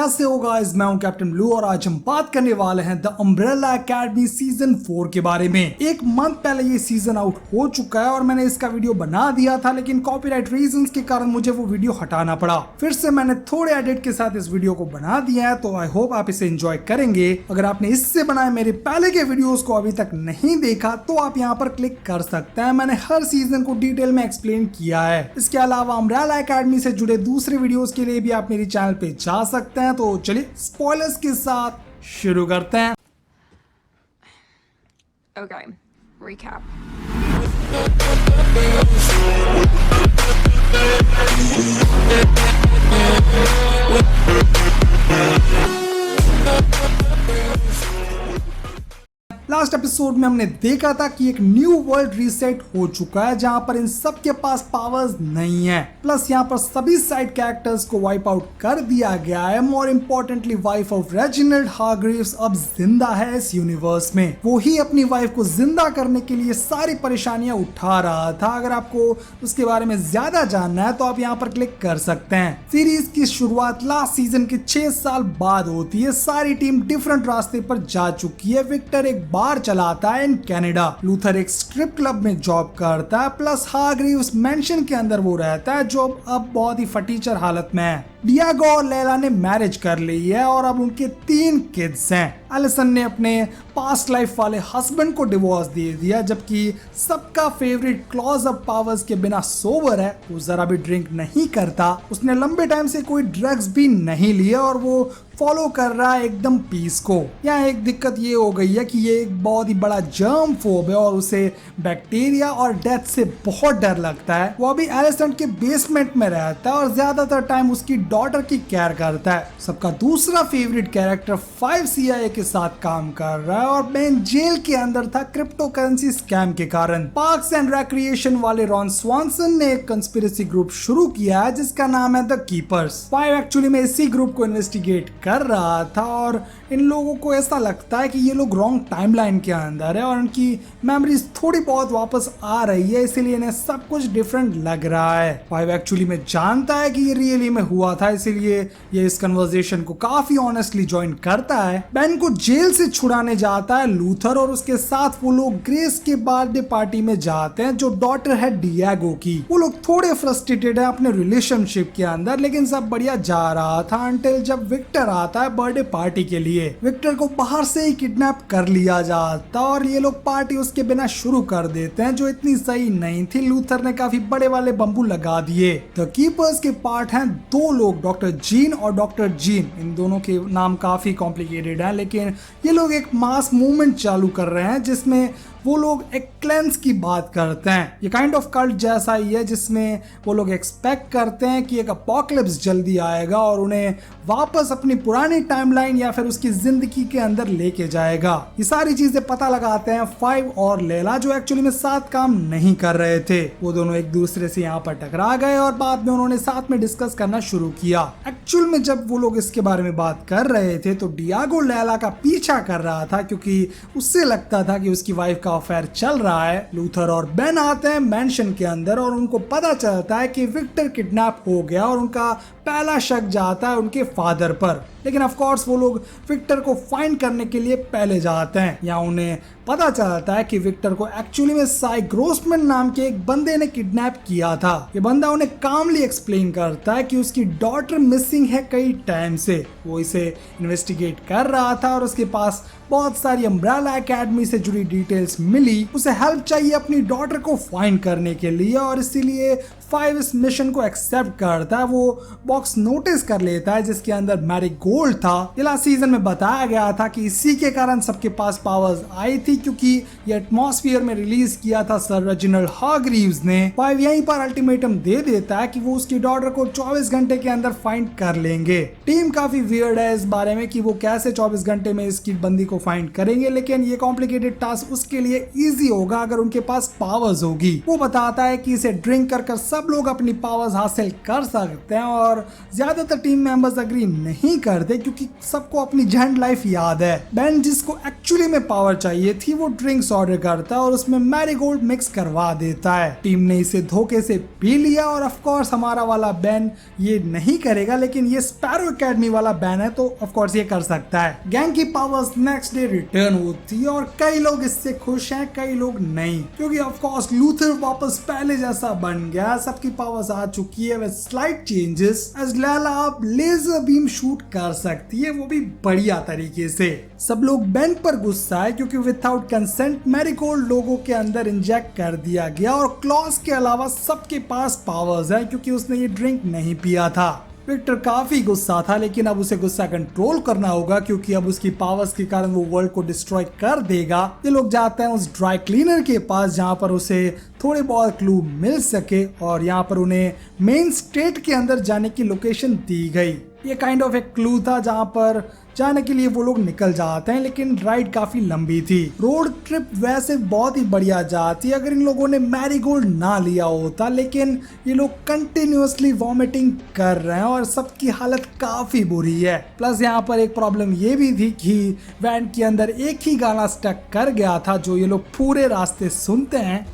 कैसे हो गाइस, मैं हूं कैप्टन ब्लू और आज हम बात करने वाले हैं द अम्ब्रेला एकेडमी सीजन 4 के बारे में। एक मंथ पहले ये सीजन आउट हो चुका है और मैंने इसका वीडियो बना दिया था, लेकिन कॉपीराइट रीजंस के कारण मुझे वो वीडियो हटाना पड़ा। फिर से मैंने थोड़े एडिट के साथ इस वीडियो को बना दिया है, तो आई होप आप इसे एंजॉय करेंगे। अगर आपने इससे बनाए मेरे पहले के वीडियोस को अभी तक नहीं देखा तो आप यहाँ पर क्लिक कर सकते हैं। मैंने हर सीजन को डिटेल में एक्सप्लेन किया है। इसके अलावा अम्ब्रेला एकेडमी से जुड़े दूसरे वीडियोस के लिए भी आप मेरी चैनल पे जा सकते हैं। तो चलिए स्पॉयलर्स के साथ शुरू करते हैं। Okay, recap. लास्ट एपिसोड में हमने देखा था कि एक न्यू वर्ल्ड रीसेट हो चुका है जहां पर इन सब के पास पावर्स नहीं है, प्लस यहां पर सभी साइड कैरेक्टर्स को वाइप आउट कर दिया गया है। More importantly wife of Reginald Hargreeves अब जिंदा है इस यूनिवर्स में। वो ही अपनी वाइफ को जिंदा करने के लिए सारी परेशानियां उठा रहा था। अगर आपको उसके बारे में ज्यादा जानना है तो आप यहाँ पर क्लिक कर सकते हैं। सीरीज की शुरुआत लास्ट सीजन के 6 साल बाद होती है। सारी टीम डिफरेंट रास्ते पर जा चुकी है। विक्टर एक बार चलाता है इन कनाडा, लूथर एक स्ट्रिप क्लब में जॉब करता है, प्लस हार्ग्रीव्स मेंशन के अंदर वो रहता है जो अब बहुत ही फटीचर हालत में है। डियागो और लैला ने मैरिज कर ली है और अब उनके 3 किड्स हैं। एलिसन ने अपने पास्ट लाइफ वाले हस्बैंड को डिवोर्स दे दिया, जबकि सबका फेवरेट क्लॉज अप पावर्स के बिना सोबर है। वो जरा भी ड्रिंक नहीं करता, उसने लंबे टाइम से कोई ड्रग्स भी नहीं लिए और वो फॉलो कर रहा है एकदम पीस को। यहाँ एक दिक्कत ये हो गई है कि ये एक बहुत ही बड़ा जर्म फोब है और उसे बैक्टीरिया और डेथ से बहुत डर लगता है। वो अभी एलिसन के बेसमेंट में रहता है और ज्यादातर टाइम उसकी डॉटर की केयर करता है। सबका दूसरा फेवरेट कैरेक्टर 5 CIA के साथ काम कर रहा है और बेन जेल के अंदर था क्रिप्टो करेंसी स्कैम के कारण। पार्क्स एंड रिक्रिएशन वाले रॉन स्वानसन ने एक कंस्पिरेसी ग्रुप शुरू किया है जिसका नाम है द कीपर्स। 5 एक्चुअली में इसी ग्रुप को इन्वेस्टिगेट कर रहा था और इन लोगों को ऐसा लगता है कि ये लोग रॉन्ग टाइमलाइन के अंदर है और उनकी मेमोरीज थोड़ी बहुत वापस आ रही है, इसीलिए इन्हें सब कुछ डिफरेंट लग रहा है। 5 एक्चुअली में जानता है कि ये रियली में हुआ था, इसीलिए ये इस कन्वर्सेशन को काफी ऑनेस्टली ज्वाइन करता है। बेन को जेल से छुड़ाने जाता है लूथर और उसके साथ वो लोग ग्रेस के बर्थडे पार्टी में जाते हैं जो डॉटर है डियागो की। वो लोग थोड़े फ्रस्ट्रेटेड है अपने रिलेशनशिप के अंदर, लेकिन सब बढ़िया जा रहा था अनटिल जब विक्टर आता है बर्थडे पार्टी के लिए। विक्टर को बाहर से ही किडनैप कर लिया जाता और ये लोग पार्टी उसके बिना शुरू कर देते हैं जो इतनी सही नहीं थी। लूथर ने काफी बड़े वाले बम्बू लगा दिए। द कीपर्स के पार्ट हैं 2 लोग, डॉक्टर जीन और डॉक्टर जीन। इन दोनों के नाम काफी कॉम्प्लिकेटेड हैं, लेकिन ये लोग एक मास मूवमेंट चालू कर रहे हैं जिसमें वो लोग एक क्लेंस की बात करते हैं। ये काइंड ऑफ कल्ट जैसा ही है जिसमें वो लोग एक्सपेक्ट करते हैं कि एक अपोकलिप्स जल्दी आएगा और उन्हें वापस अपनी पुरानी टाइमलाइन या फिर उसकी जिंदगी के अंदर लेके जाएगा। ये सारी चीजें पता लगाते हैं 5 और लैला, जो एक्चुअली में साथ काम नहीं कर रहे थे। वो दोनों एक दूसरे से यहाँ पर टकरा गए और बाद में उन्होंने साथ में डिस्कस करना शुरू किया। एक्चुअल में जब वो लोग इसके बारे में बात कर रहे थे तो डियागो लैला का पीछा कर रहा था क्योंकि उससे लगता था कि उसकी वाइफ का अफेयर चल रहा है। लूथर और बेन आते हैं मेंशन के अंदर और उनको पता चलता है कि विक्टर किडनैप हो गया और उनका पहला शक जाता है उनके फादर पर। लेकिन ऑफ कोर्स वो लोग विक्टर को फाइंड करने के लिए पहले जाते हैं। यहाँ उन्हें पता चलता है कि विक्टर को एक्चुअली में साई ग्रोसमैन नाम के एक बंदे ने किडनैप किया था। ये बंदा उन्हें कामली एक्सप्लेन करता है कि उसकी डॉटर मिसिंग है कई टाइम से। वो इसे इन्वेस्टिगेट कर रहा था और उसके पास बहुत सारी अम्ब्रेला एकेडमी से जुड़ी डिटेल्स मिली। उसे हेल्प चाहिए अपनी डॉटर को फाइंड करने के लिए और इसीलिए 5 इस मिशन को एक्सेप्ट करता है। वो बॉक्स नोटिस कर लेता है जिसके अंदर मैरीगोल्ड था। लास्ट सीजन में बताया गया था कि इसी के कारण सबके पास पावर्स आई थी क्योंकि ये एटमॉस्फेयर में रिलीज किया था सर रेजिनाल्ड हार्ग्रीव्स ने। 5 यहीं पर अल्टीमेटम दे देता है कि वो उसकी डॉटर को 24 घंटे के अंदर फाइंड कर लेंगे। टीम काफी वियर्ड है इस बारे में कि वो कैसे 24 घंटे में इसकी बंदी को फाइंड करेंगे, लेकिन ये कॉम्प्लिकेटेड टास्क उसके लिए इजी होगा अगर उनके पास पावर्स होगी। वो बताता है कि इसे ड्रिंक कर सब लोग अपनी पावर्स हासिल कर सकते हैं और ज्यादातर टीम मेंबर्स अग्री नहीं करते क्योंकि सबको अपनी जहन लाइफ याद है। बेन जिसको एक्चुअली में पावर चाहिए थी वो ड्रिंक्स ऑर्डर करता है और उसमें मैरीगोल्ड मिक्स करवा देता है। टीम ने इसे धोखे से पी लिया और ऑफ कोर्स हमारा वाला बेन ये नहीं करेगा, लेकिन ये स्पैरो एकेडमी वाला बैन है तो ऑफ कोर्स ये कर सकता है। गैंग की पावर्स नेक्स्ट डे रिटर्न होती है और कई लोग इससे खुश हैं, कई लोग नहीं, क्योंकि ऑफ कोर्स लूथर वापस पहले जैसा बन गया। सबकी पावर्स आ चुकी है विद स्लाइट चेंजेस। एज लैला आप लेजर बीम शूट कर सकती है, वो भी बढ़िया तरीके से। सब लोग बेन पर गुस्सा है क्योंकि विदाउट कंसेंट मैरीगोल्ड लोगों के अंदर इंजेक्ट कर दिया गया और क्लॉज के अलावा सबके पास पावर्स है क्योंकि उसने ये ड्रिंक नहीं पिया था। विक्टर काफी गुस्सा था, लेकिन अब उसे गुस्सा कंट्रोल करना होगा क्योंकि अब उसकी पावर्स के कारण वो वर्ल्ड को डिस्ट्रॉय कर देगा। ये लोग जाते हैं उस ड्राई क्लीनर के पास जहाँ पर उसे थोड़े बहुत क्लू मिल सके और यहाँ पर उन्हें मेन स्टेट के अंदर जाने की लोकेशन दी गई। ये काइंड ऑफ एक क्लू था जहाँ पर जाने के लिए वो लोग निकल जाते हैं, लेकिन राइड काफी लंबी थी। रोड ट्रिप वैसे बहुत ही बढ़िया जाती अगर इन लोगों ने मैरीगोल्ड ना लिया होता, लेकिन ये लोग कंटिन्यूअसली वॉमिटिंग कर रहे हैं और सबकी हालत काफी बुरी है। प्लस यहाँ पर एक प्रॉब्लम ये भी थी कि वैन के अंदर एक ही गाना स्टक कर गया था जो ये लोग पूरे रास्ते सुनते हैं।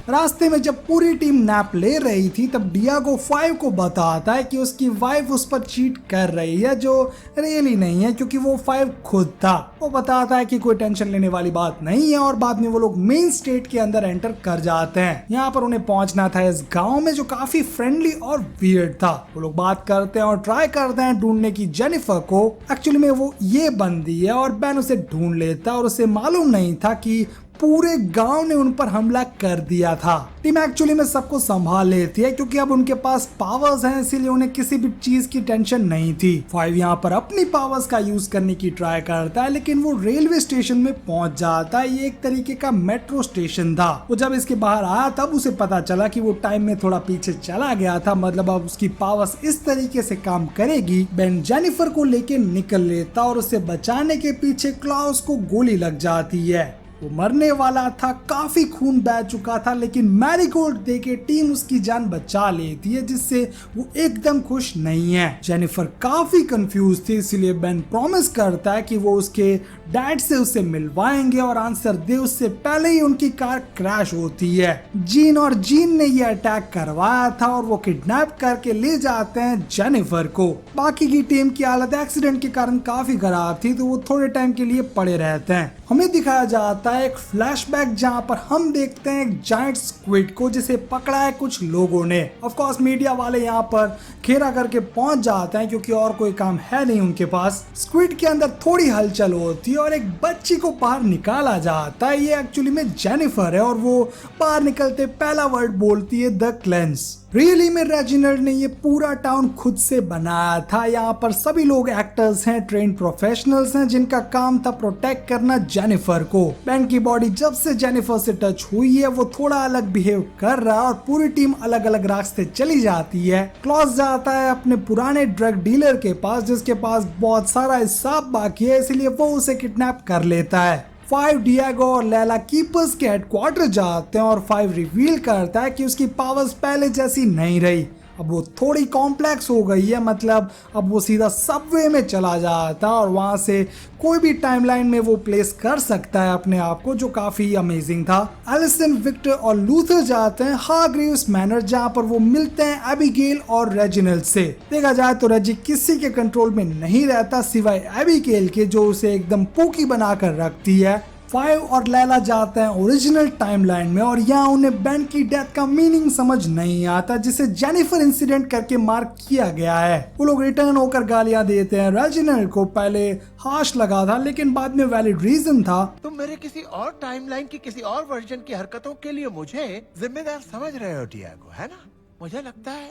रास्ते में जब पूरी टीम नैप ले रही थी तब डियागो 5 को बताता है कि उसकी वाइफ उस पर चीट कर रही है, जो रियली नहीं है क्योंकि वो 5 खुद था। वो बताता है कि कोई टेंशन लेने वाली बात नहीं है और बाद में वो लोग मेन स्टेट के अंदर एंटर कर जाते हैं। यहाँ पर उन्हें पहुंचना था इस गांव में जो काफी फ्रेंडली और वियर्ड था। वो लोग बात करते हैं और ट्राई करते हैं ढूंढने की जेनिफर को। एक्चुअली में वो ये बंदी है और बेन उसे ढूंढ लेता और उसे मालूम नहीं था कि पूरे गांव ने उन पर हमला कर दिया था। टीम एक्चुअली में सबको संभाल लेती है क्योंकि अब उनके पास पावर्स हैं, इसीलिए उन्हें किसी भी चीज की टेंशन नहीं थी। 5 यहाँ पर अपनी पावर्स का यूज करने की ट्राई करता है, लेकिन वो रेलवे स्टेशन में पहुंच जाता है। ये एक तरीके का मेट्रो स्टेशन था। वो जब इसके बाहर आया तब उसे पता चला कि वो टाइम में थोड़ा पीछे चला गया था, मतलब अब उसकी पावर्स इस तरीके से काम करेगी। बेन जेनिफर को लेके निकल लेता और उसे बचाने के पीछे क्लाउस को गोली लग जाती है। वो मरने वाला था, काफी खून बह चुका था, लेकिन मैरीगोल्ड देके टीम उसकी जान बचा लेती है, जिससे वो एकदम खुश नहीं है। जेनिफर काफी कंफ्यूज थी, इसलिए बेन प्रॉमिस करता है कि वो उसके डैड से उसे मिलवाएंगे और आंसर दे उससे पहले ही उनकी कार क्रैश होती है। जीन ने ये अटैक करवाया था और वो किडनैप करके ले जाते हैं जेनिफर को। बाकी की टीम की हालत एक्सीडेंट के कारण काफी खराब थी, तो वो थोड़े टाइम के लिए पड़े रहते हैं। हमें दिखाया जाता है एक फ्लैशबैक जहां पर हम देखते हैं एक जायंट स्क्विड को जिसे पकड़ा है कुछ लोगों ने। ऑफ कोर्स मीडिया वाले यहां पर घेरा करके पहुंच जाते हैं क्योंकि और कोई काम है नहीं उनके पास। स्क्विड के अंदर थोड़ी हलचल होती है और एक बच्ची को बाहर निकाला जाता है। ये एक्चुअली में जेनिफर है और वो बाहर निकलते पहला वर्ड बोलती है द क्लेंस। रियली में रेजिनाल्ड ने ये पूरा टाउन खुद से बनाया था। यहाँ पर सभी लोग एक्टर्स हैं, ट्रेन प्रोफेशनल्स हैं जिनका काम था प्रोटेक्ट करना जेनिफर को। बेन की बॉडी जब से जेनिफर से टच हुई है वो थोड़ा अलग बिहेव कर रहा है और पूरी टीम अलग अलग रास्ते चली जाती है। क्लॉस जाता है अपने पुराने ड्रग डीलर के पास जिसके पास बहुत सारा हिसाब बाकी है, इसलिए वो उसे किडनैप कर लेता है। 5 डियागो और लैला कीपर्स के हेडक्वार्टर जाते हैं और 5 रिवील करता है कि उसकी पावर्स पहले जैसी नहीं रही। अब वो थोड़ी कॉम्प्लेक्स हो गई है, मतलब अब वो सीधा सबवे में चला जाता और वहां से कोई भी टाइमलाइन में वो प्लेस कर सकता है अपने आप को, जो काफी अमेजिंग था। एलिसन, विक्टर और लूथर जाते हैं हारग्रीव्स मैनर जहां पर वो मिलते हैं एबिगेल और रेजिनाल्ड से। देखा जाए तो रेजी किसी के कंट्रोल में नहीं रहता सिवाय एबिगेल के, जो उसे एकदम पोकी बनाकर रखती है। 5 और लैला जाते हैं ओरिजिनल टाइमलाइन में और यहाँ उन्हें बेन की डेथ का मीनिंग समझ नहीं आता, जिसे जेनिफर इंसिडेंट करके मार्क किया गया है। वो लोग रिटर्न होकर गालियां देते हैं। रेजिनाल्ड को पहले हाश लगा था, लेकिन बाद में वैलिड रीजन था। तुम मेरे किसी और टाइमलाइन की किसी और वर्जन की हरकतों के लिए मुझे जिम्मेदार समझ रहे हो डियागो, है ना? मुझे लगता है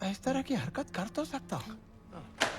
मैं इस तरह की हरकत कर तो सकता हूँ।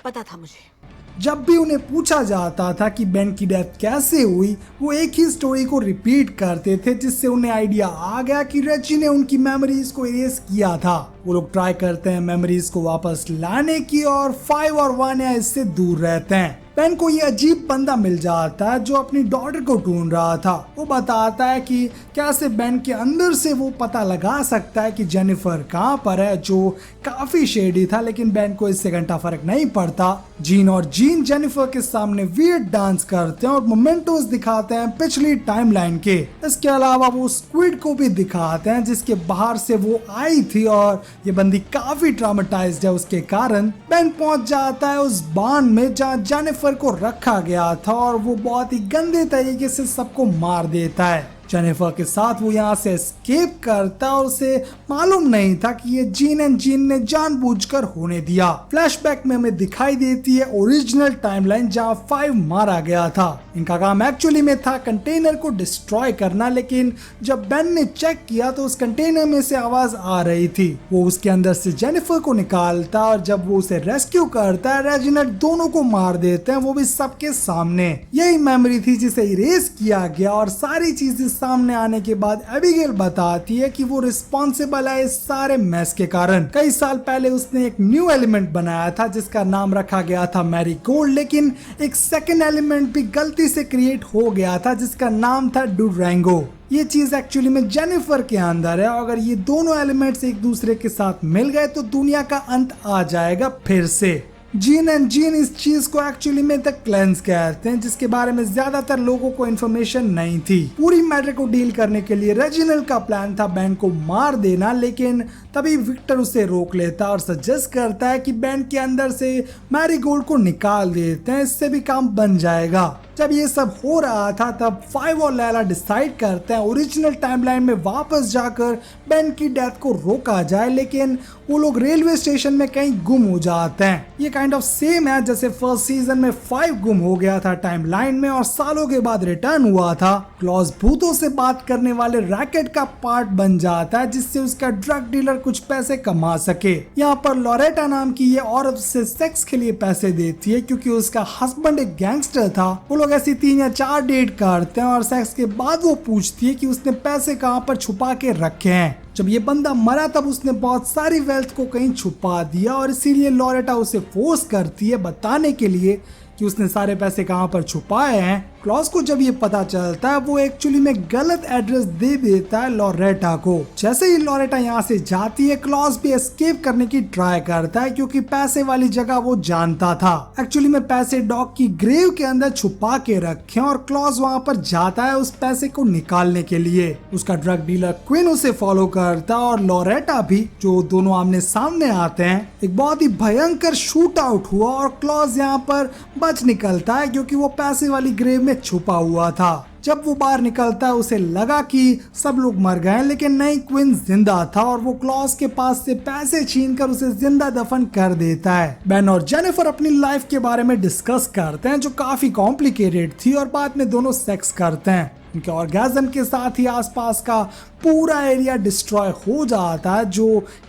पता था मुझे। जब भी उन्हें पूछा जाता था कि बेन की डेथ कैसे हुई, वो एक ही स्टोरी को रिपीट करते थे, जिससे उन्हें आइडिया आ गया कि रेजी ने उनकी मेमोरीज को इरेज किया था। वो लोग ट्राई करते हैं मेमोरीज को वापस लाने की और 5 और 1 या इससे दूर रहते हैं। बेन को ये अजीब बंदा मिल जाता है जो अपनी डॉटर को ढूंढ रहा था। वो बताता है कि कैसे बेन के अंदर से वो पता लगा सकता है कि जेनिफर कहाँ पर है, जो काफी शेडी था, लेकिन बेन को इससे घंटा फर्क नहीं पड़ता। जीन जेनिफर के सामने वियर्ड डांस करते हैं और मोमेंटोस दिखाते हैं पिछली टाइमलाइन के। इसके अलावा वो स्क्विड को भी दिखाते हैं जिसके बाहर से वो आई थी और ये बंदी काफी ट्रॉमेटाइज्ड है उसके कारण। बेन पहुंच जाता है उस बांध में जहाँ जेनिफर को रखा गया था और वो बहुत ही गंदे तरीके से सबको मार देता है। जेनिफर के साथ वो यहाँ से एस्केप करता और उसे मालूम नहीं था कि ये जीन ने जानबूझकर होने दिया। फ्लैशबैक में हमें दिखाई देती है ओरिजिनल टाइमलाइन जहाँ 5 मारा गया था। इनका काम एक्चुअली में था कंटेनर को डिस्ट्रॉय करना, लेकिन जब बेन ने चेक किया तो उस कंटेनर में से आवाज आ रही थी। वो उसके अंदर से जेनिफर को निकालता और जब वो उसे रेस्क्यू करता है रेजिनाल्ड दोनों को मार देते हैं, वो भी सबके सामने। यही मेमोरी थी जिसे इरेज किया गया और सारी चीजें सामने आने के बाद एबिगेल बताती है कि वो रिस्पॉन्सिबल है इस सारे मैस के कारण। कई साल पहले उसने एक न्यू एलिमेंट बनाया था जिसका नाम रखा गया था मैरीगोल्ड, लेकिन एक सेकेंड एलिमेंट भी गलती से क्रिएट हो गया था जिसका नाम था डुरैंगो। ये चीज एक्चुअली में जेनिफर के अंदर है। अगर ये दोनों एलिमेंट्स एक दूसरे के साथ मिल गए तो दुनिया का अंत आ जाएगा फिर से। जीन इस चीज को एक्चुअली में द क्लेंस कहते हैं, जिसके बारे में ज्यादातर लोगों को इन्फॉर्मेशन नहीं थी। पूरी मैटर को डील करने के लिए रेजिनाल्ड का प्लान था बेन को मार देना, लेकिन तभी विक्टर उसे रोक लेता और सजेस्ट करता है कि बेन के अंदर से मैरीगोल्ड को निकाल देते हैं, इससे भी काम बन जाएगा। जब ये सब हो रहा था तब 5 और लैला डिसाइड करते हैं ओरिजिनल टाइमलाइन में वापस जाकर बेन की डेथ को रोका जाए, लेकिन वो लोग रेलवे स्टेशन में कहीं गुम हो जाते हैं। ये काइंड ऑफ सेम है जैसे फर्स्ट सीजन में 5 गुम हो गया था टाइमलाइन में और सालों के बाद रिटर्न हुआ था। क्लॉज भूतों से बात करने वाले रैकेट का पार्ट बन जाता है जिससे उसका ड्रग डीलर कुछ पैसे कमा सके। यहाँ पर लॉरेटा नाम की ये औरत से सेक्स के लिए पैसे देती है क्योंकि उसका हस्बैंड एक गैंगस्टर था। वो लोग ऐसी 3 या 4 डेट करते हैं और सेक्स के बाद वो पूछती है कि उसने पैसे कहाँ पर छुपा के रखे हैं। जब ये बंदा मरा तब उसने बहुत सारी वेल्थ को कहीं छुपा दिया और इसीलिए लॉरेटा उसे फोर्स करती है बताने के लिए कि उसने सारे पैसे कहाँ पर छुपाए हैं। क्लॉज को जब ये पता चलता है वो एक्चुअली में गलत एड्रेस दे देता है लॉरेटा को। जैसे ही लॉरेटा यहाँ से जाती है क्लॉज भी एस्केप करने की ट्राई करता है क्योंकि पैसे वाली जगह वो जानता था। एक्चुअली में पैसे डॉग की ग्रेव के अंदर छुपा के रखे और क्लॉज वहाँ पर जाता है उस पैसे को निकालने के लिए। उसका ड्रग डीलर क्विन उसे फॉलो करता है और लॉरेटा भी, जो दोनों आमने सामने आते हैं। एक बहुत ही भयंकर शूट आउट हुआ और क्लॉज यहाँ पर बच निकलता है क्योंकि वो पैसे वाली ग्रेव में छुपा हुआ था। जब वो बाहर निकलता है उसे लगा कि सब लोग मर गए, लेकिन नहीं, क्विन जिंदा था और वो क्लॉज के पास से पैसे छीनकर उसे जिंदा दफन कर देता है। बेन और जेनिफर अपनी लाइफ के बारे में डिस्कस करते हैं जो काफी कॉम्प्लिकेटेड थी और बाद में दोनों सेक्स करते हैं। उनके ऑर्गेज़म के साथ ही आसपास का पूरा एरिया डिस्ट्रॉय हो जाता है जो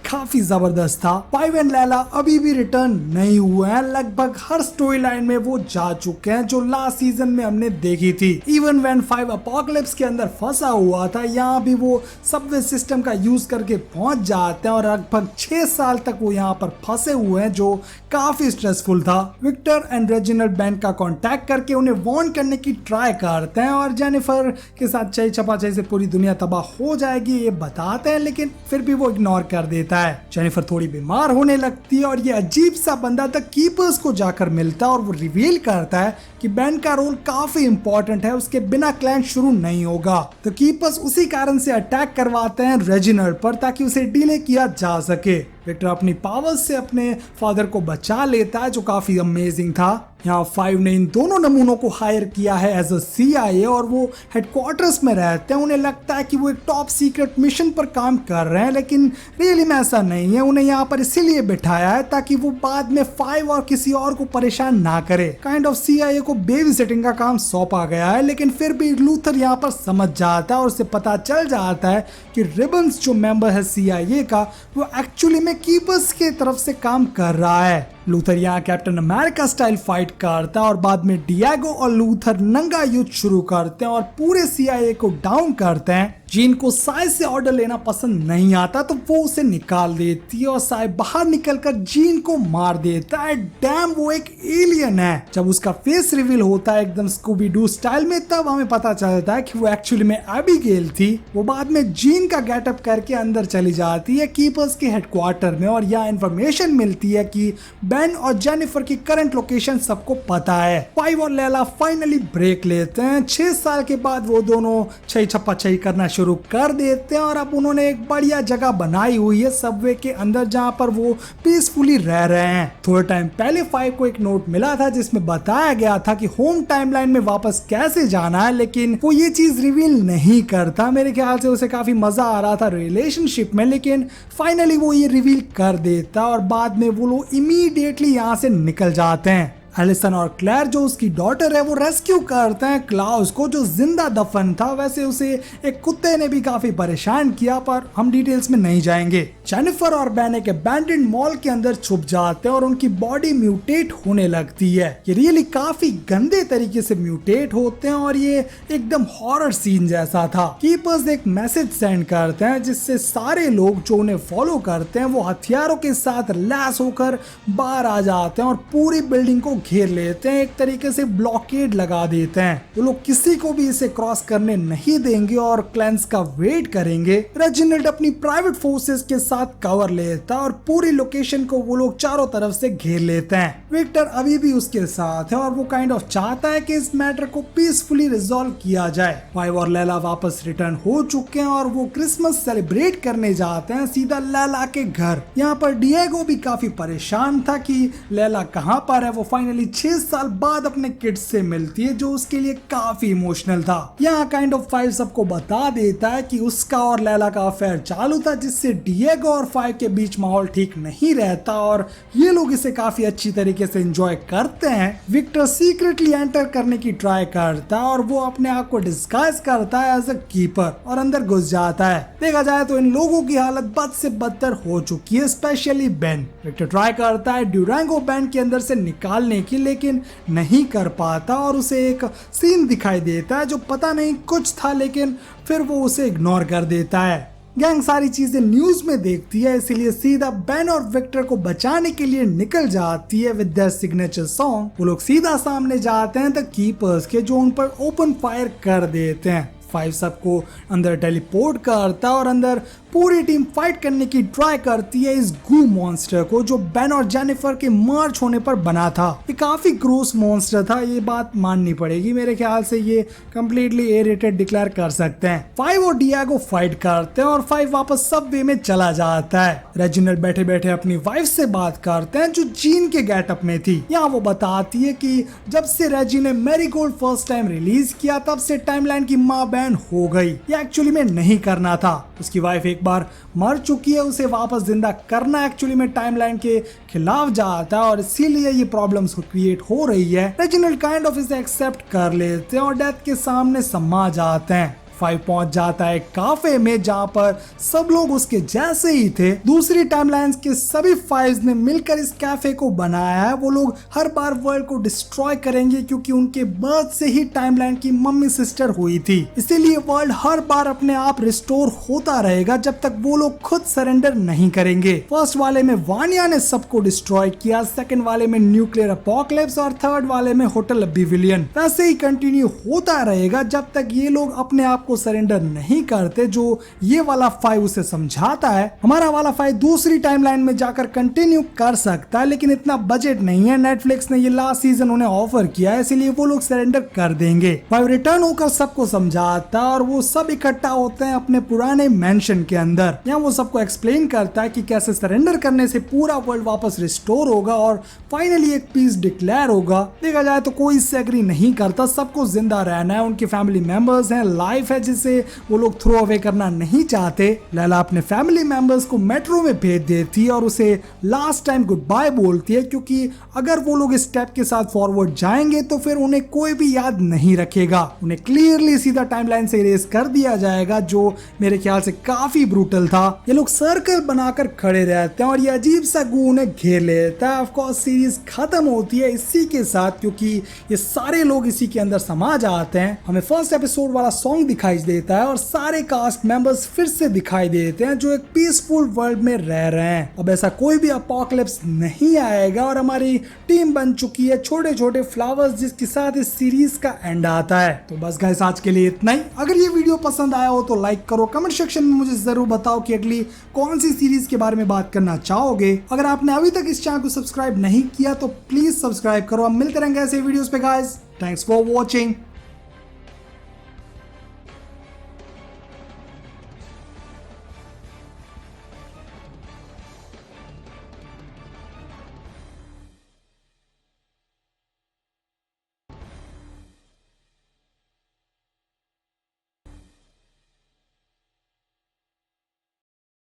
काफी जबरदस्त था। 5 एंड लैला अभी भी रिटर्न नहीं हुए हैं। लगभग हर स्टोरी लाइन में वो जा चुके हैं जो लास्ट सीजन में हमने देखी थी। इवन व्हेन 5 अपोकलिप्स के अंदर फंसा हुआ था यहाँ भी वो सबवे सिस्टम का यूज करके पहुंच जाते हैं और लगभग 6 साल तक वो यहाँ पर फंसे हुए हैं जो काफी स्ट्रेसफुल था। विक्टर एंड रेजिनाल्ड बेन का कॉन्टैक्ट करके उन्हें वार्न करने की ट्राई करते हैं और जेनिफर के साथ चई चपाचई से पूरी दुनिया तबाह हो जाएगी ये बताते हैं, लेकिन फिर भी वो इग्नोर कर देता है। जेनिफर थोड़ी बीमार होने लगती है और ये अजीब सा बंदा द कीपर्स को जाकर मिलता है और वो रिवील करता है कि बेन का रोल काफी इंपॉर्टेंट है, उसके बिना क्लैन शुरू नहीं होगा। तो कीपर्स उसी कारण से अटैक करवाते हैं रेजिनाल्ड पर ताकि उसे डिले किया जा सके। विक्टर अपनी पावर्स से अपने फादर को बचा लेता है जो काफी अमेजिंग था। यहाँ 5 ने इन दोनों नमूनों को हायर किया है एज अ CIA और वो हेडक्वार्टर्स में रहते हैं। उन्हें लगता है कि वो एक टॉप सीक्रेट मिशन पर काम कर रहे हैं, लेकिन रियली में ऐसा नहीं है। उन्हें यहाँ पर इसीलिए बिठाया है ताकि वो बाद में 5 और किसी और को परेशान ना करे। काइंड ऑफ CIA को बेबी सिटिंग का काम सौंपा गया है, लेकिन फिर भी लूथर यहाँ पर समझ जाता है और उसे पता चल जाता है कि रिबन्स जो मेंबर है CIA का वो एक्चुअली में कीपर्स के तरफ से काम कर रहा है। लूथर यहाँ कैप्टन अमेरिका स्टाइल फाइट करता है और बाद में डिएगो और लूथर नंगा युद्ध शुरू करते हैं और पूरे CIA को डाउन करते हैं। जीन को साय से ऑर्डर लेना पसंद नहीं आता तो वो उसे निकाल देती है और साय बाहर निकलकर जीन को मार देता है। डैम, वो एक एलियन है। जब उसका फेस रिवील होता है एकदम स्कूबी डू स्टाइल में, तब हमें पता चलता है कि वो एक्चुअली में एबिगेल थी। वो बाद में जीन का गेटअप करके अंदर चली जाती है कीपर्स के हेडक्वार्टर में और यहाँ इन्फॉर्मेशन मिलती है कि बेन और जेनिफर की करंट लोकेशन सबको पता है। 5 और लैला फाइनली ब्रेक लेते हैं। 6 साल के बाद वो दोनों छई छप्पा छई करना शुरू कर देते हैं और अब उन्होंने एक बढ़िया जगह बनाई हुई है सबवे के अंदर जहां पर वो पीसफुली रह रहे हैं। थोड़े टाइम पहले 5 को एक नोट मिला था जिसमें बताया गया था कि होम टाइमलाइन में वापस कैसे जाना है, लेकिन वो ये चीज रिवील नहीं करता। मेरे ख्याल से उसे काफी मजा आ रहा था रिलेशनशिप में, लेकिन फाइनली वो ये रिवील कर देता और बाद में वो लोग इमीडिएटली यहाँ से निकल जाते हैं। एलिसन और क्लेयर जो उसकी डॉटर है वो रेस्क्यू करते हैं क्लाउस को जो जिंदा दफन था। वैसे उसे एक कुत्ते ने भी काफी परेशान किया, पर हम डिटेल्स में नहीं जाएंगे। जेनिफर और बेन एक अबैंडन्ड मॉल के अंदर छुप जाते हैं और उनकी बॉडी म्यूटेट होने लगती है। ये रियली काफी गंदे तरीके से म्यूटेट होते हैं और ये एकदम हॉरर सीन जैसा था। कीपर्स एक मैसेज सेंड करते हैं जिससे सारे लोग जो उन्हें फॉलो करते हैं वो हथियारों के साथ लैस होकर बाहर आ जाते हैं और पूरी बिल्डिंग को घेर लेते हैं। एक तरीके से ब्लॉकेड लगा देते हैं। वो लोग किसी को भी इसे क्रॉस करने नहीं देंगे और क्लेंस का वेट करेंगे। रेजिनाल्ड अपनी प्राइवेट फोर्सेस के साथ कवर लेता है और पूरी लोकेशन को वो लोग चारों तरफ से घेर लेते हैं। विक्टर अभी भी उसके साथ है और वो काइंड ऑफ चाहता है कि इस मैटर को पीसफुली रिजॉल्व किया जाए। 5 और लैला वापस रिटर्न हो चुके हैं और वो क्रिसमस सेलिब्रेट करने जाते हैं सीधा लैला के घर। यहाँ पर डिएगो भी काफी परेशान था कि लैला कहाँ पर है। वो फाइनली 6 साल बाद अपने किड्स से मिलती है जो उसके लिए काफी इमोशनल था। यहाँ काइंड ऑफ 5 सबको बता देता है कि उसका और लैला का अफेयर चालू था जिससे डिएगो और 5 के बीच माहौल ठीक नहीं रहता और ये लोग इसे काफी अच्छी तरीके से एंजॉय करते हैं। विक्टर सीक्रेटली एंटर करने की ट्राई करता है और वो अपने आप को डिस्गाइज करता है एज अ कीपर और अंदर घुस जाता है। देखा जाए तो इन लोगों की हालत बद से बदतर हो चुकी है, स्पेशली बेन। विक्टर ट्राई करता है ड्यूरैंगो बेन के अंदर से निकालने की, लेकिन नहीं कर पाता और उसे एक सीन दिखाई देता है जो पता नहीं कुछ था, लेकिन फिर वो उसे इग्नोर कर देता है। गैंग सारी चीजें न्यूज में देखती है, इसीलिए सीधा बेन और विक्टर को बचाने के लिए निकल जाती है विद देयर सिग्नेचर सॉन्ग। वो लोग सीधा सामने जाते हैं द कीपर्स के जो उन पर ओपन फायर कर देते हैं। 5 सबको अंदर टेलीपोर्ट करता और अंदर पूरी टीम फाइट करने की ट्राई करती है इस गू मॉन्स्टर को जो बेन और जेनिफर के मर्ज होने पर बना था। ये काफी ग्रोस मॉन्स्टर था, ये बात माननी पड़ेगी। मेरे ख्याल से ये कंप्लीटली ए रेटेड डिक्लेयर कर सकते हैं। 5 और डिएगो फाइट करते हैं और 5 वापस सबवे में चला जाता है। रेजिनाल्ड बैठे बैठे अपनी वाइफ से बात करते हैं जो जीन के गेटअप में थी। यहाँ वो बताती है कि जब से रेजी ने मैरीगोल्ड फर्स्ट टाइम रिलीज किया तब से टाइमलाइन की माँ बैन हो गई। ये एक्चुअली में नहीं करना था। उसकी वाइफ एक बार मर चुकी है, उसे वापस जिंदा करना एक्चुअली में टाइमलाइन के खिलाफ जाता है और इसीलिए ये प्रॉब्लम्स क्रिएट हो रही है। रेजिनाल्ड काइंड ऑफ इसे एक्सेप्ट कर लेते हैं और डेथ के सामने समा जाते हैं। 5 पहुंच जाता है काफे में जहां पर सब लोग उसके जैसे ही थे। दूसरी टाइमलाइंस के सभी 5 ने मिलकर इस कैफे को बनाया है। वो लोग हर बार वर्ल्ड को डिस्ट्रॉय करेंगे क्योंकि उनके बर्थ से ही टाइमलाइन की मम्मी सिस्टर हुई थी, इसीलिए वर्ल्ड हर बार अपने आप रिस्टोर होता रहेगा जब तक वो लोग खुद सरेंडर नहीं करेंगे। फर्स्ट वाले में वानिया ने सबको डिस्ट्रॉय किया, सेकंड वाले में न्यूक्लियर अपोकलिप्स और थर्ड वाले में होटल बिविलियन। वैसे ही कंटिन्यू होता रहेगा जब तक ये लोग अपने आप को सरेंडर नहीं करते, जो ये वाला 5 उसे समझाता है। हमारा वाला 5 दूसरी टाइमलाइन में जाकर कंटिन्यू कर सकता है, लेकिन इतना बजट नहीं है। नेटफ्लिक्स ने ये लास्ट सीजन उन्हें ऑफर किया है, इसलिए वो लोग सरेंडर कर देंगे। 5 रिटर्न होकर सबको समझाता और वो सब इकट्ठा होते हैं अपने पुराने मेंशन के अंदर। यहाँ वो सबको एक्सप्लेन करता है कि कैसे सरेंडर करने से पूरा वर्ल्ड वापस रिस्टोर होगा और फाइनली एक पीस डिक्लेयर होगा। देखा जाए तो कोई इससे एग्री नहीं करता, सबको जिंदा रहना है, उनके फैमिली मेंबर्स हैं, लाइफ है, है जिसे वो लोग थ्रो अवे करना नहीं चाहते। लैला अपने फैमिली मेंबर्स को मेट्रो में भेज देती है और उसे लास्ट टाइम गुड बाय बोलती है, क्योंकि अगर वो लोग इस स्टेप के साथ फॉरवर्ड जाएंगे तो फिर उन्हें कोई भी याद नहीं रखेगा, उन्हें क्लियरली सीधा टाइमलाइन से इरेज कर दिया जाएगा, जो मेरे ख्याल से काफी ब्रूटल था। ये लोग सर्कल बनाकर खड़े रहते हैं और ये अजीब सा गू उन्हें घेर लेता है। ऑफ कोर्स सीरीज खत्म होती है इसी के साथ, क्योंकि ये सारे लोग इसी के अंदर समा जाते हैं। हमें फर्स्ट एपिसोड वाला सॉन्ग दिखाई देता है और सारे कास्ट मेंबर्स फिर से दिखाई देते हैं जो एक पीसफुल वर्ल्ड में रह रहे हैं। अब ऐसा कोई भी अपोकलिप्स नहीं आएगा और हमारी टीम बन चुकी है छोटे छोटे फ्लावर्स, जिसके साथ इस सीरीज का एंड आता है। तो बस गाइस आज के लिए इतना ही। अगर ये वीडियो पसंद आया हो तो लाइक करो, कमेंट सेक्शन में मुझे जरूर बताओ कि अगली कौन सी सीरीज के बारे में बात करना चाहोगे। अगर आपने अभी तक इस चैनल को सब्सक्राइब नहीं किया तो प्लीज सब्सक्राइब करो। हम मिलते रहेंगे ऐसे वीडियोस पे गाइस। Thanks for watching.